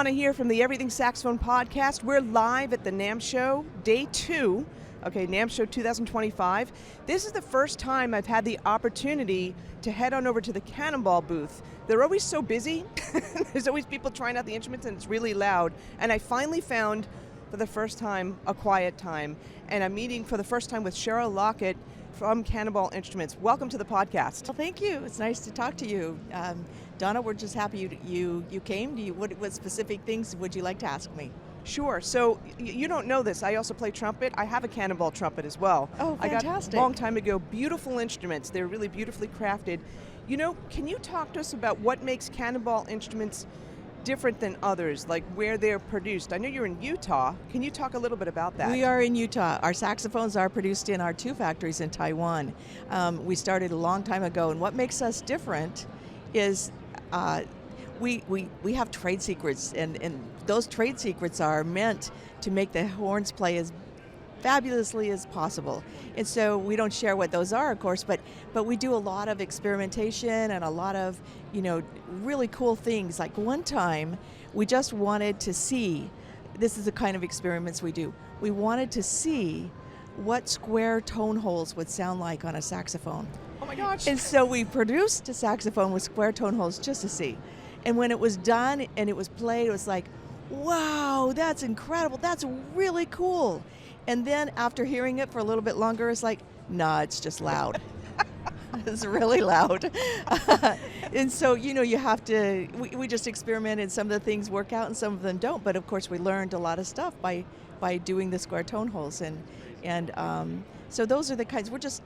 Donna here from the Everything Saxophone podcast. We're live at the NAMM show, day 2. Okay, NAMM show 2025. This is the first time I've had the opportunity to head on over to the Cannonball booth. They're always so busy. There's always people trying out the instruments and it's really loud. And I finally found, for the first time, a quiet time. And I'm meeting for the first time with Sheryl Laukat from Cannonball Instruments. Welcome to the podcast. Well, thank you. It's nice to talk to you. Donna, we're just happy you came. What specific things would you like to ask me? Sure. So you don't know this. I also play trumpet. I have a Cannonball trumpet as well. Oh, fantastic. I got a long time ago. Beautiful instruments. They're really beautifully crafted. You know, can you talk to us about what makes Cannonball instruments different than others, like where they're produced? I know you're in Utah. Can you talk a little bit about that? We are in Utah. Our saxophones are produced in our 2 factories in Taiwan. We started a long time ago, and what makes us different is we have trade secrets, and those trade secrets are meant to make the horns play as fabulously as possible. And so we don't share what those are, of course, but we do a lot of experimentation and a lot of, really cool things. Like one time, we just wanted to see, this is the kind of experiments we do, we wanted to see what square tone holes would sound like on a saxophone. Oh my gosh. And so we produced a saxophone with square tone holes just to see. And when it was done and it was played, it was like, wow, that's incredible, that's really cool. And then after hearing it for a little bit longer, it's like, nah, it's just loud. It's really loud. And so, you have to, we just experimented. Some of the things work out and some of them don't. But of course, we learned a lot of stuff by doing the square tone holes. And so those are the kinds, we're just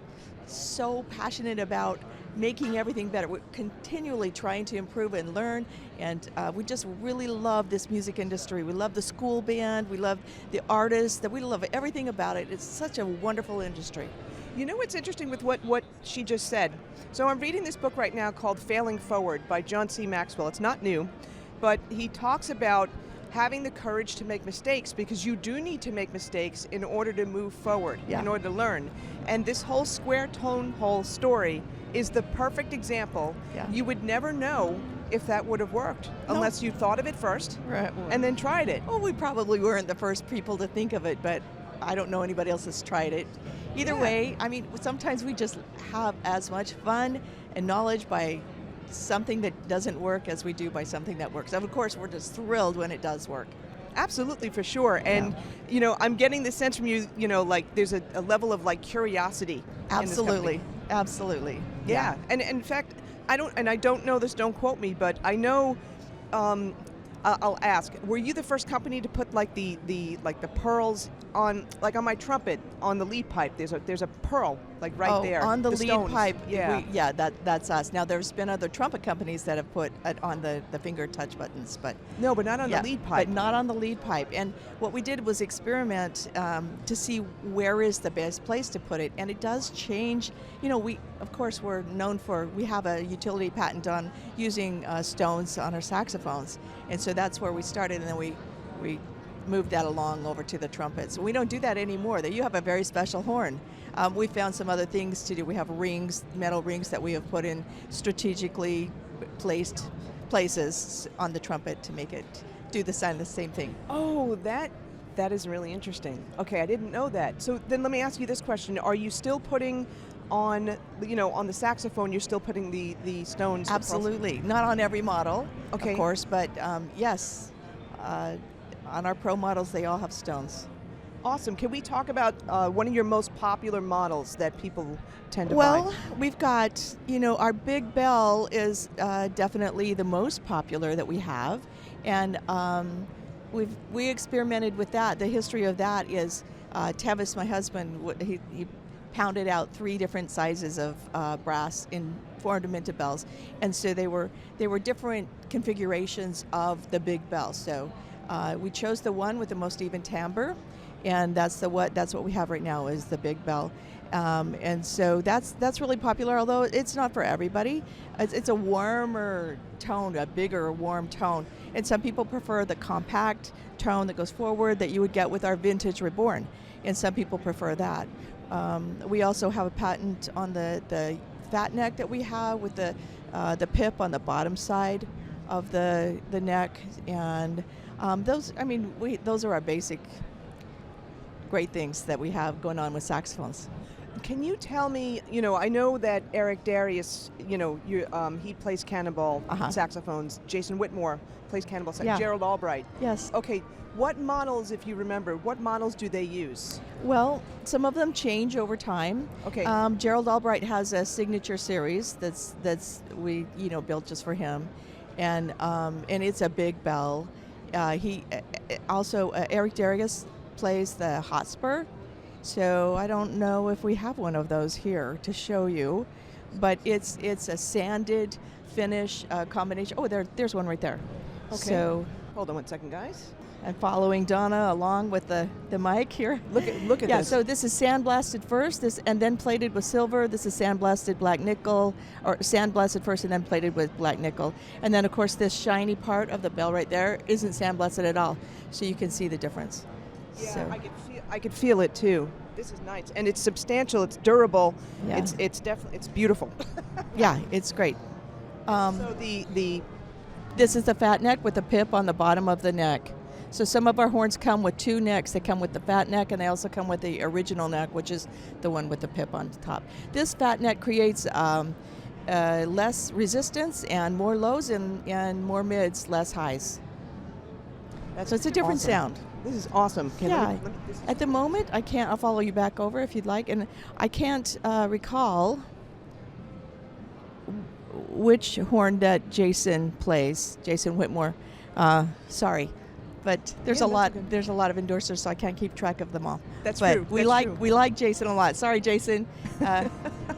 so passionate about making everything better. We're continually trying to improve and learn, and we just really love this music industry. We love the school band, we love the artists, we love everything about it. It's such a wonderful industry. You know what's interesting with what she just said? So I'm reading this book right now called Failing Forward by John C. Maxwell. It's not new, but he talks about having the courage to make mistakes, because you do need to make mistakes in order to move forward, in order to learn. And this whole square tone hole story is the perfect example. Yeah. You would never know if that would have worked unless you thought of it first, right, and then tried it. Well, we probably weren't the first people to think of it, but I don't know anybody else that's tried it. Either way, I mean, sometimes we just have as much fun and knowledge by something that doesn't work as we do by something that works. Of course, we're just thrilled when it does work. Absolutely, for sure. And, I'm getting the sense from you, like there's a level of like curiosity. Absolutely. Absolutely. Yeah. And in fact, I don't know this, don't quote me, but I know, I'll ask, were you the first company to put like the pearls on my trumpet on the lead pipe? There's a pearl like right there on the lead stones. pipe. Yeah, that's us. Now there's been other trumpet companies that have put it on the finger touch buttons, but but not on the lead pipe. But not on the lead pipe. And what we did was experiment to see where is the best place to put it, and it does change. We of course we're known for, we have a utility patent on using stones on our saxophones, and so that's where we started, and then we moved that along over to the trumpets. We don't do that anymore. You have a very special horn. We found some other things to do. We have rings, metal rings that we have put in strategically placed places on the trumpet to make it do the same thing. Oh, that is really interesting. Okay, I didn't know that. So then let me ask you this question. Are you still putting on the saxophone, you're still putting the stones? Absolutely. Not on every model, okay, of course, but yes. On our pro models, they all have stones. Awesome. Can we talk about one of your most popular models that people tend to buy? Well, we've got, our Big Bell is definitely the most popular that we have. And we experimented with that. The history of that is Tevis, my husband, he pounded out 3 different sizes of brass in 400 minted bells. And so they were different configurations of the Big Bell. So we chose the one with the most even timbre, and that's what we have right now is the Big Bell. And so that's really popular, although it's not for everybody. It's a warmer tone, a bigger, warm tone. And some people prefer the compact tone that goes forward that you would get with our vintage Reborn. And some people prefer that. We also have a patent on the fat neck that we have with the pip on the bottom side. of the neck, and those are our basic great things that we have going on with saxophones. Can you tell me, I know that Darius, he plays Cannonball saxophones. Jason Whitmore plays Cannonball saxophones. Gerald Albright. Yes. Okay, what models, if you remember, what models do they use? Well, some of them change over time. Okay. Gerald Albright has a signature series that's we built just for him, and it's a big bell. He also Eric Darius plays the Hotspur. So I don't know if we have one of those here to show you, but it's a sanded finish combination. Oh, there's one right there. Okay. So hold on one second, guys. And following Donna along with the mic here. Look at this. Yeah, so this is sandblasted first, and then plated with silver. This is sandblasted black nickel, or sandblasted first and then plated with black nickel. And then of course this shiny part of the bell right there isn't sandblasted at all. So you can see the difference. Yeah, so. I could feel it too. This is nice, and it's substantial. It's durable. Yeah. It's definitely beautiful. Yeah, it's great. So this is the fat neck with the pip on the bottom of the neck. So some of our horns come with two necks. They come with the fat neck, and they also come with the original neck, which is the one with the pip on the top. This fat neck creates less resistance and more lows and more mids, less highs. So it's a different sound. This is awesome. At the moment, I can't. I'll follow you back over if you'd like. And I can't recall which horn that Jason plays, Jason Whitmore. Sorry. But there's a lot. Okay. There's a lot of endorsers, so I can't keep track of them all. That's but true. We like Jason a lot. Sorry, Jason.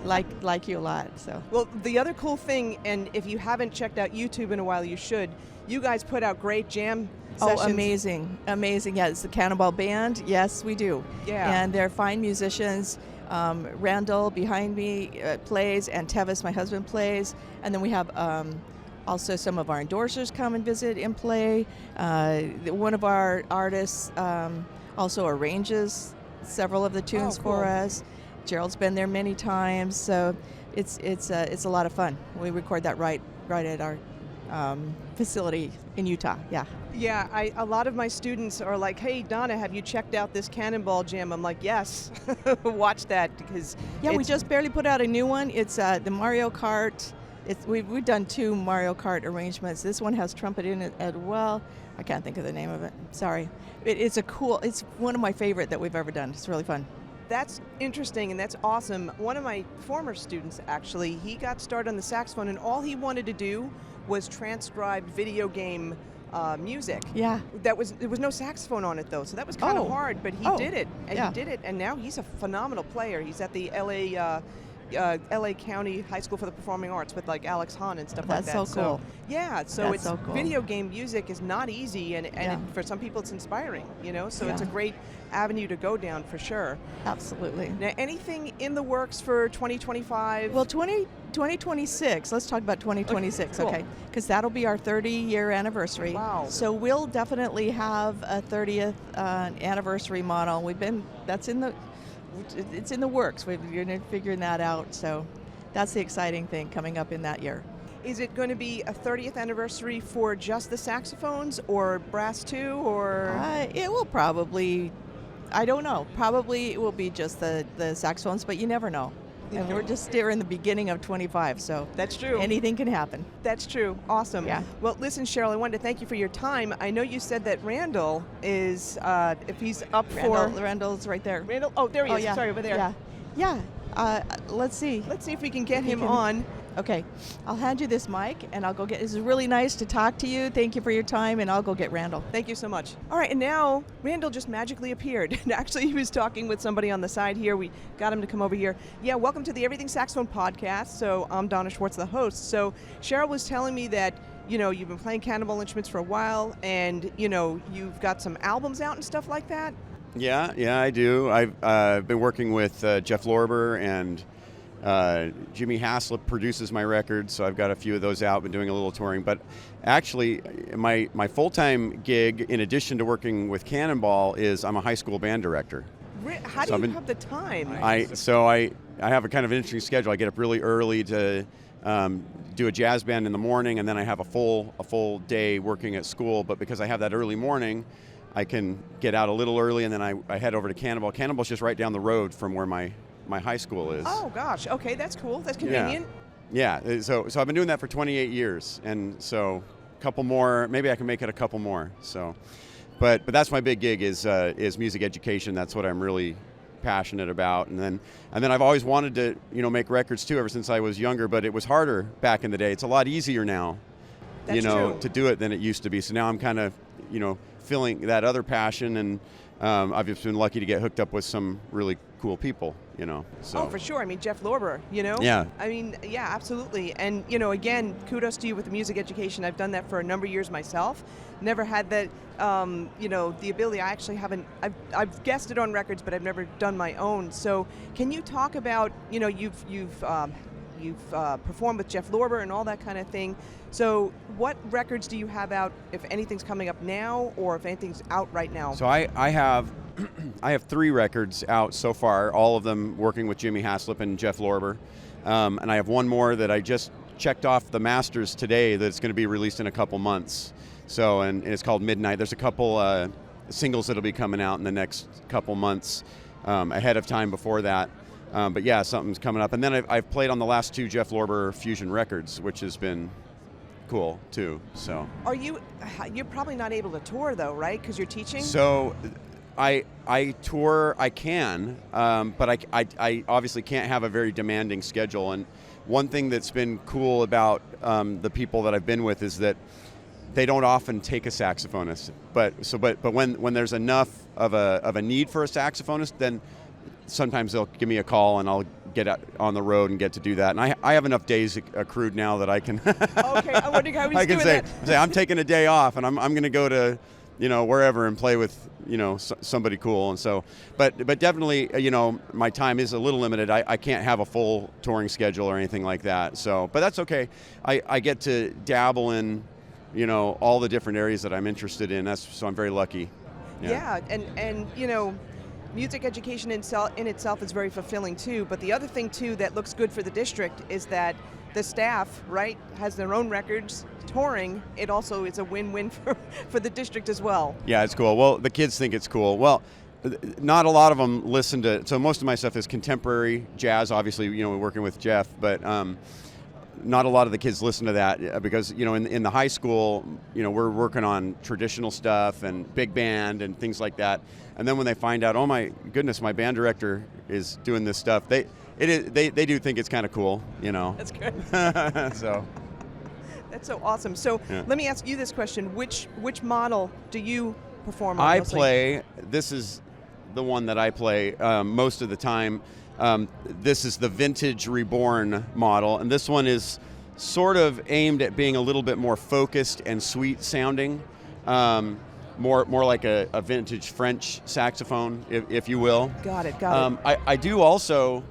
Like you a lot. So. Well, the other cool thing, and if you haven't checked out YouTube in a while, you should. You guys put out great jam sessions. Oh, amazing. Yeah, it's the Cannonball Band. Yes, we do. Yeah. And they're fine musicians. Randall behind me plays, and Tevis, my husband, plays. And then we have also some of our endorsers come and visit and play. One of our artists also arranges several of the tunes for us. Gerald's been there many times, so it's a lot of fun. We record that right at our facility in Utah. Yeah, a lot of my students are like, "Hey, Donna, have you checked out this Cannonball jam?" I'm like, "Yes, watch that," because we just barely put out a new one. It's the Mario Kart. We've done 2 Mario Kart arrangements. This one has trumpet in it as well. I can't think of the name of it. Sorry. It's one of my favorite that we've ever done. It's really fun. That's interesting, and that's awesome. One of my former students, actually, he got started on the saxophone, and all he wanted to do was transcribe video game music. Yeah. There was no saxophone on it, though, so that was kind of hard, but he did it, and he did it, and now he's a phenomenal player. He's at the LA County High School for the Performing Arts with like Alex Hahn and stuff like that. That's so cool. It's so cool. Video game music is not easy, and for some people it's inspiring, so it's a great avenue to go down for sure. Absolutely. Now, anything in the works for 2025? Well, 2026, let's talk about 2026, cool. okay? Because that'll be our 30-year anniversary. Wow. So we'll definitely have a 30th anniversary model. It's in the works. We're figuring that out, so that's the exciting thing coming up in that year. Is it going to be a 30th anniversary for just the saxophones, or brass too, or? It will probably, I don't know, probably it will be just the saxophones, but you never know. And we're just still in the beginning of 25, so that's true. Anything can happen. That's true. Awesome. Yeah. Well, listen, Sheryl, I wanted to thank you for your time. I know you said that Randall is, if he's up Randall's right there. Randall? Oh, there he is. Yeah. Sorry, over there. Yeah. Let's see. Let's see if we can get him on. Okay, I'll hand you this mic, and I'll go get. This is really nice to talk to you. Thank you for your time, and I'll go get Randall. Thank you so much. All right, and now Randall just magically appeared. Actually, he was talking with somebody on the side here. We got him to come over here. Yeah, welcome to the Everything Saxophone podcast. So I'm Donna Schwartz, the host. So Sheryl was telling me that you've been playing Cannonball instruments for a while, and you've got some albums out and stuff like that. Yeah, I do. I've been working with Jeff Lorber, and Jimmy Haslip produces my records, so I've got a few of those out, been doing a little touring. But actually, my full-time gig, in addition to working with Cannonball, is I'm a high school band director. How do you have the time? I have a kind of an interesting schedule. I get up really early to do a jazz band in the morning, and then I have a full day working at school. But because I have that early morning, I can get out a little early, and then I head over to Cannonball. Cannonball's just right down the road from where my high school is. Oh gosh, okay, that's cool. That's convenient. Yeah. So I've been doing that for 28 years, and so a couple more. Maybe I can make it a couple more. So, but that's my big gig is music education. That's what I'm really passionate about. And then I've always wanted to make records too, ever since I was younger. But it was harder back in the day. It's a lot easier now, That's true. to do it than it used to be. So now I'm kind of feeling that other passion, and I've just been lucky to get hooked up with some really cool people, So. Oh, for sure. I mean, Jeff Lorber, Yeah. I mean, yeah, absolutely. And, again, kudos to you with the music education. I've done that for a number of years myself. Never had that, the ability. I actually haven't, I've guessed it on records, but I've never done my own. So can you talk about, you've performed with Jeff Lorber and all that kind of thing. So what records do you have out, if anything's coming up now, or if anything's out right now? So I have I have 3 records out so far, all of them working with Jimmy Haslip and Jeff Lorber. And I have one more that I just checked off the masters today that's going to be released in a couple months. So, and it's called Midnight. There's a couple singles that'll be coming out in the next couple months ahead of time before that. But yeah, something's coming up. And then I've played on the last 2 Jeff Lorber Fusion records, which has been cool too. So You're probably not able to tour though, right? Because you're teaching? So I tour, I can, but I obviously can't have a very demanding schedule. And one thing that's been cool about the people that I've been with is that they don't often take a saxophonist. But when there's enough of a need for a saxophonist, then sometimes they'll give me a call and I'll get out on the road and get to do that. And I have enough days accrued now that I can. Okay, I'm wondering how he's I can doing say I'm taking a day off and I'm going to go to wherever and play with somebody cool. And so but definitely my time is a little limited. I can't have a full touring schedule or anything like that. So but that's okay. I get to dabble in all the different areas that I'm interested in. So I'm very lucky. Yeah, and music education in itself is very fulfilling too, but the other thing too that looks good for the district is that the staff, right, has their own records touring. It also is a win-win for the district as well. Yeah, it's cool. Well, the kids think it's cool. Well, not a lot of them listen to, so most of my stuff is contemporary jazz, obviously, working with Jeff, but not a lot of the kids listen to that because, in the high school, we're working on traditional stuff and big band and things like that. And then when they find out, oh my goodness, my band director is doing this stuff, they do think it's kind of cool, That's good. So. That's so awesome. So Let me ask you this question: Which model do you perform on? I mostly? play. This is the one that I play most of the time. This is the Vintage Reborn model, and this one is sort of aimed at being a little bit more focused and sweet sounding, more like a vintage French saxophone, if you will. Got it. I do also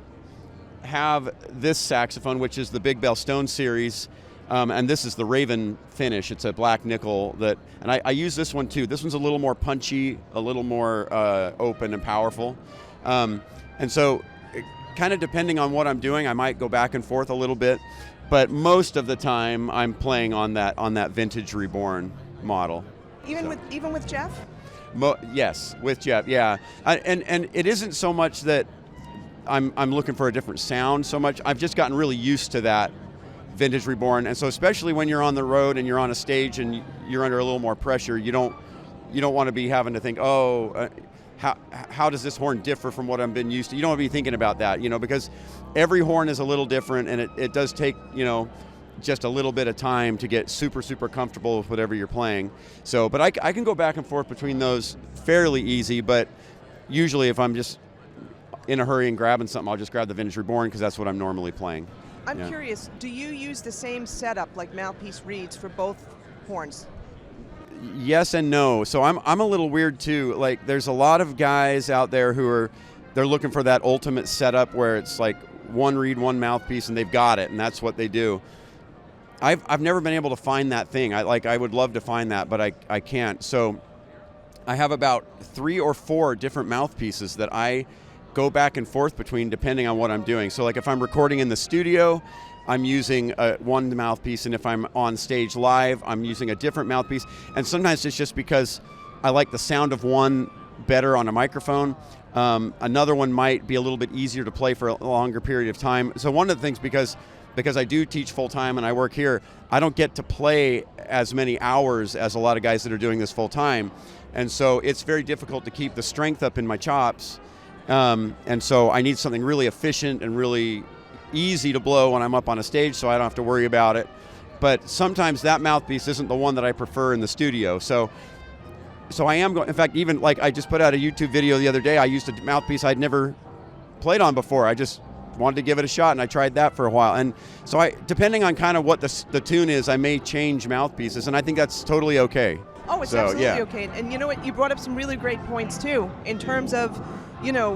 have this saxophone, which is the Big Bell Stone series, and this is the Raven finish. It's a black nickel and I use this one too. This one's a little more punchy, a little more open and powerful, and so kind of depending on what I'm doing, I might go back and forth a little bit, but most of the time I'm playing on that Vintage Reborn model. Even with Jeff? Yes, with Jeff. Yeah, and it isn't so much that I'm looking for a different sound so much. I've just gotten really used to that Vintage Reborn, and so especially when you're on the road and you're on a stage and you're under a little more pressure, you don't want to be having to think, how does this horn differ from what I've been used to? You don't want to be thinking about that, because every horn is a little different, and it does take just a little bit of time to get super, super comfortable with whatever you're playing. So, but I can go back and forth between those fairly easy, but usually if I'm just in a hurry and grabbing something, I'll just grab the Vintage Reborn because that's what I'm normally playing. I'm curious, do you use the same setup like mouthpiece reeds for both horns? Yes and no. So I'm a little weird too. Like there's a lot of guys out there they're looking for that ultimate setup where it's like one reed, one mouthpiece, and they've got it, and that's what they do. I've never been able to find that thing. I would love to find that, but I can't. So I have about 3 or 4 different mouthpieces that I go back and forth between depending on what I'm doing. So like if I'm recording in the studio, I'm using one mouthpiece, and if I'm on stage live, I'm using a different mouthpiece. And sometimes it's just because I like the sound of one better on a microphone. Another one might be a little bit easier to play for a longer period of time. So one of the things, because I do teach full-time and I work here, I don't get to play as many hours as a lot of guys that are doing this full-time. And so it's very difficult to keep the strength up in my chops. And so I need something really efficient and really easy to blow when I'm up on a stage, so I don't have to worry about it. But sometimes that mouthpiece isn't the one that I prefer in the studio. So I am going, in fact, even like I just put out a YouTube video the other day. I used a mouthpiece I'd never played on before. I just wanted to give it a shot, and I tried that for a while. And so depending on kind of what the tune is, I may change mouthpieces, and I think that's totally okay. Oh, it's absolutely okay. And you know what? You brought up some really great points too, in terms of,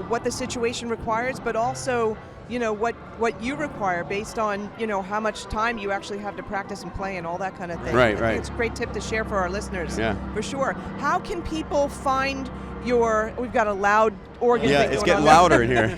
what the situation requires, but also, what you require based on, how much time you actually have to practice and play and all that kind of thing. Right, I think it's a great tip to share for our listeners. Yeah. For sure. How can people find we've got a loud organ thing it's going getting on louder in here.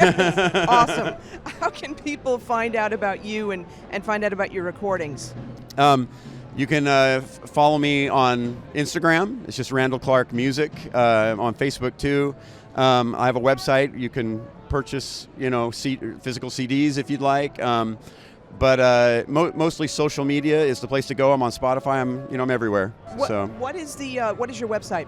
Awesome. How can people find out about you and find out about your recordings? You can follow me on Instagram. It's just Randal Clark Music. On Facebook too. I have a website. You can purchase, physical CDs if you'd like. But mostly social media is the place to go. I'm on Spotify. I'm everywhere. What is your website?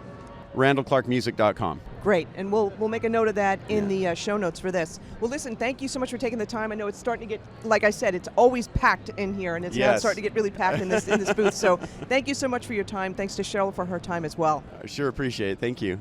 RandalClarkMusic.com. Great, and we'll make a note of that in the show notes for this. Well, listen, thank you so much for taking the time. I know it's starting to get, like I said, it's always packed in here, and it's now starting to get really packed in this booth. So thank you so much for your time. Thanks to Sheryl for her time as well. I sure appreciate it. Thank you.